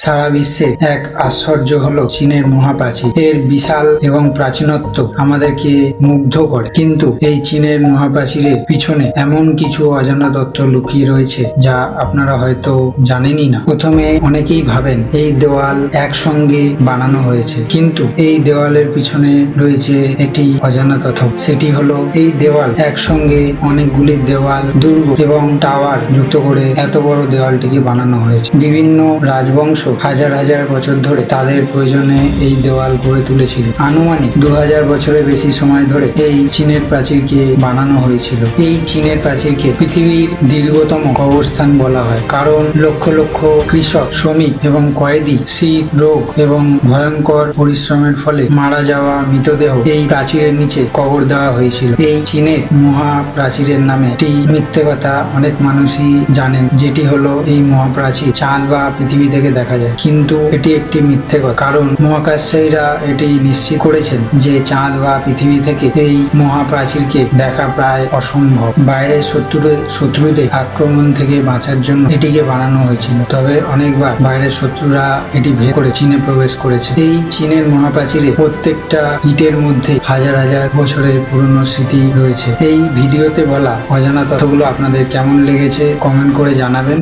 সারা বিশ্বে এক আশ্চর্য হলো চীনের মহাপ্রাচীর। এর বিশাল এবং প্রাচীনত্ব আমাদেরকে মুগ্ধ করে, কিন্তু এই চীনের মহাপ্রাচীরের পিছনে এমন কিছু অজানা তত্ত্ব লুকিয়ে রয়েছে যা আপনারা হয়তো জানেনই না। প্রথমে অনেকেই ভাবেন এই দেওয়াল একসঙ্গে বানানো হয়েছে, কিন্তু এই দেওয়ালের পিছনে রয়েছে একটি অজানা তথ্য। সেটি হলো এই দেওয়াল একসঙ্গে অনেকগুলি দেওয়াল, দুর্গ এবং টাওয়ার যুক্ত করে এত বড় দেওয়ালটিকে বানানো হয়েছে। বিভিন্ন রাজবংশ হাজার হাজার বছর ধরে তাদের প্রয়োজনে এই দেওয়াল গড়ে তুলেছিল। আনুমানিক 2000 বছরের বেশি সময় ধরে এই চীনের প্রাচীরকে বানানো হয়েছিল। এই চীনের প্রাচীরকে পৃথিবীর দীর্ঘতম কবরস্থান বলা হয়, কারণ লক্ষ লক্ষ কৃষক, শ্রমিক এবং কয়েদি শীত, রোগ এবং ভয়ঙ্কর পরিশ্রমের ফলে মারা যাওয়া মৃতদেহ এই প্রাচীরের নিচে কবর দেওয়া হয়েছিল। এই চীনের মহাপ্রাচীরের নামে একটি মিথ্যে কথা অনেক মানুষই জানেন, যেটি হলো এই মহাপ্রাচীর চাঁদ বা পৃথিবী থেকে দেখা যায়, কিন্তু এটি একটি মিথ্যে কথা। কারণ মহাকাশচারীরা এটি নিশ্চিত করেছেন যে চাঁদ বা পৃথিবী থেকে এই মহাপ্রাচীরকে দেখা প্রায় অসম্ভব। বাইরের শত্রুদের আক্রমণ থেকে বাঁচার জন্য এটিকে বানানো হয়েছিল, তবে অনেকবার বাইরের শত্রুরা এটি ভেদ করে চীনে প্রবেশ করেছে। এই চীনের মহাপ্রাচীরে প্রত্যেকটা ইটের মধ্যে হাজার হাজার বছরের পুরনো স্মৃতি রয়েছে। এই ভিডিওতে বলা অজানা তথ্যগুলো আপনাদের কেমন লেগেছে কমেন্ট করে জানাবেন।